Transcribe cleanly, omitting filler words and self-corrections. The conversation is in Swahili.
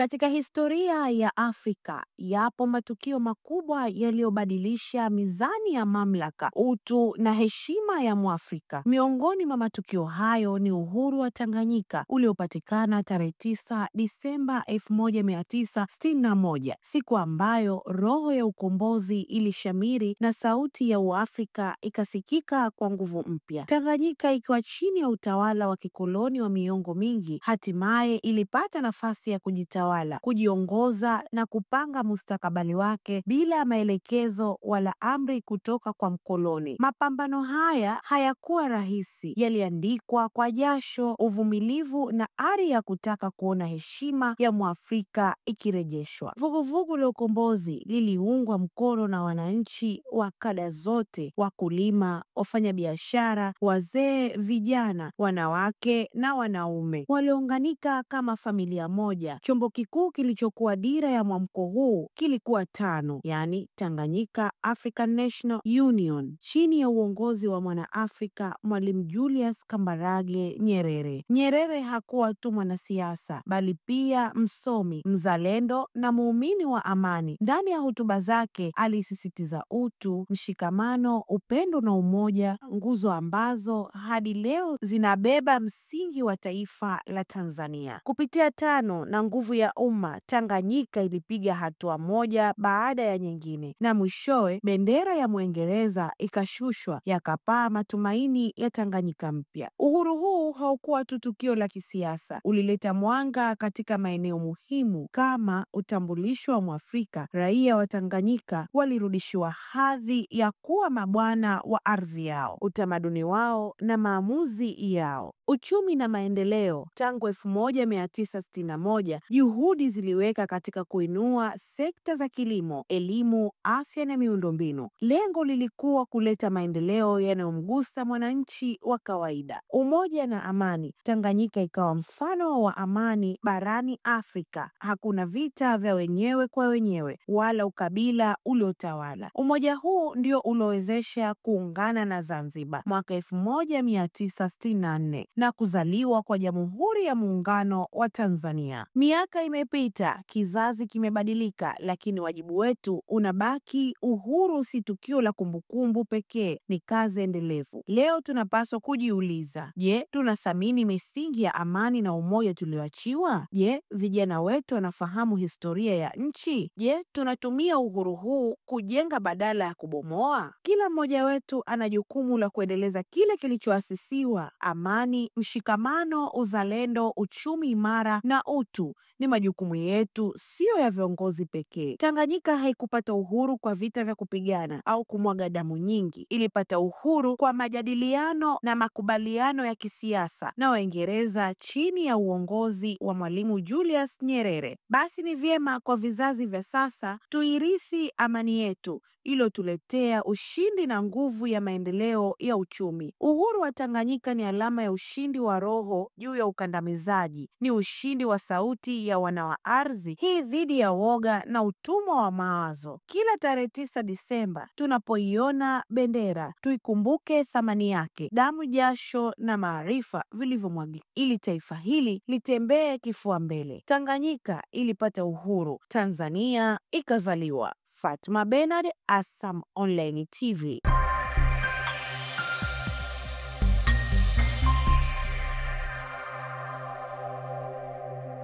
Katika historia ya Afrika, yapo matukio makubwa yaliyobadilisha mizani ya mamlaka, utu na heshima ya Mwafrika. Miongoni mwa matukio hayo ni uhuru wa Tanganyika uliopatikana tarehe 9 Disemba 1961, siku ambayo roho ya ukombozi ilishamiri na sauti ya Uafrika ikasikika kwa nguvu mpya. Tanganyika ikiwa chini ya utawala wa kikoloni wa miongo mingi, hatimaye ilipata nafasi ya kujitawala, kujiongoza na kupanga mustakabali wake bila maelekezo wala amri kutoka kwa mkoloni. Mapambano haya hayakuwa rahisi, yaliandikwa kwa jasho, uvumilivu na ari ya kutaka kuona heshima ya Mwafrika ikirejeshwa. Vuguvugu la ukombozi liliungwa mkono na wananchi wa kada zote: wakulima, wafanyabiashara, wazee, vijana, wanawake na wanaume. Waliunganika kama familia moja. Chombo kikuu kilichokuwa dira ya mwamko huu kilikuwa TANU, yani Tanganyika African National Union, chini ya uongozi wa Mwanaafrika Mwalimu Julius Kambarage Nyerere. Nyerere hakuwa tu mwanasiasa, bali pia msomi, mzalendo na muumini wa amani. Ndani ya hotuba zake alisisitiza utu, mshikamano, upendo na umoja, nguzo ambazo hadi leo zinabeba msingi wa taifa la Tanzania. Kupitia TANU na nguvu ya umma, Tanganyika ilipiga hatua moja baada ya nyingine, na mwishowe bendera ya Mwingereza ikashushwa, yakapaa matumaini ya Tanganyika mpya. Uhuru huu haukuwa tu tukio la kisiasa, ulileta mwanga katika maeneo muhimu kama utambulisho wa Mwafrika. Raia wa Tanganyika walirudishiwa hadhi ya kuwa mabwana wa ardhi yao, utamaduni wao na maamuzi yao. Uchumi na maendeleo. Tangu 1961, juhudi ziliweka katika kuinua sekta za kilimo, elimu, afya na miundombinu. Lengo lilikuwa kuleta maendeleo yanayomgusa mwananchi wa kawaida. Umoja na amani. Tanganyika ikawa mfano wa amani barani Afrika. Hakuna vita vya wenyewe kwa wenyewe wala ukabila uliotawala. Umoja huu ndio uliowezesha kuungana na Zanzibar mwaka 1964 na kuzaliwa kwa Jamhuri ya Muungano wa Tanzania. Miaka imepita, kizazi kimebadilika, lakini wajibu wetu unabaki. Uhuru si tukio la kumbukumbu pekee, ni kazi endelevu. Leo tunapaswa kujiuliza, je, tunathamini misingi ya amani na umoja tulioachiwa? Je, vijana wetu wanafahamu historia ya nchi? Je, tunatumia uhuru huu kujenga badala ya kubomoa? Kila mmoja wetu ana jukumu la kuendeleza kile kilichoasisiwa. Amani, mshikamano, uzalendo, uchumi imara na utu ni majukumu yetu, sio ya viongozi pekee. Tanganyika haikupata uhuru kwa vita vya kupigana au kumwaga damu nyingi. Ilipata uhuru kwa majadiliano na makubaliano ya kisiasa na Waingereza chini ya uongozi wa Mwalimu Julius Nyerere. Basi ni vyema kwa vizazi vya sasa tuirithi amani yetu iliyotuletea ushindi na nguvu ya maendeleo ya uchumi. Uhuru wa Tanganyika ni alama ya ushindi wa roho juu ya ukandamizaji, ni ushindi wa sauti ya wana wa ardhi hii dhidi ya woga na utumwa wa mawazo. Kila tarehe 9 Disemba tunapoiona bendera, tuikumbuke thamani yake, damu, jasho na maarifa vilivyomwagika ili taifa hili litembee kifua mbele. Tanganyika ilipata uhuru, Tanzania ikazaliwa. Fatma Bernard, ASAM Online TV.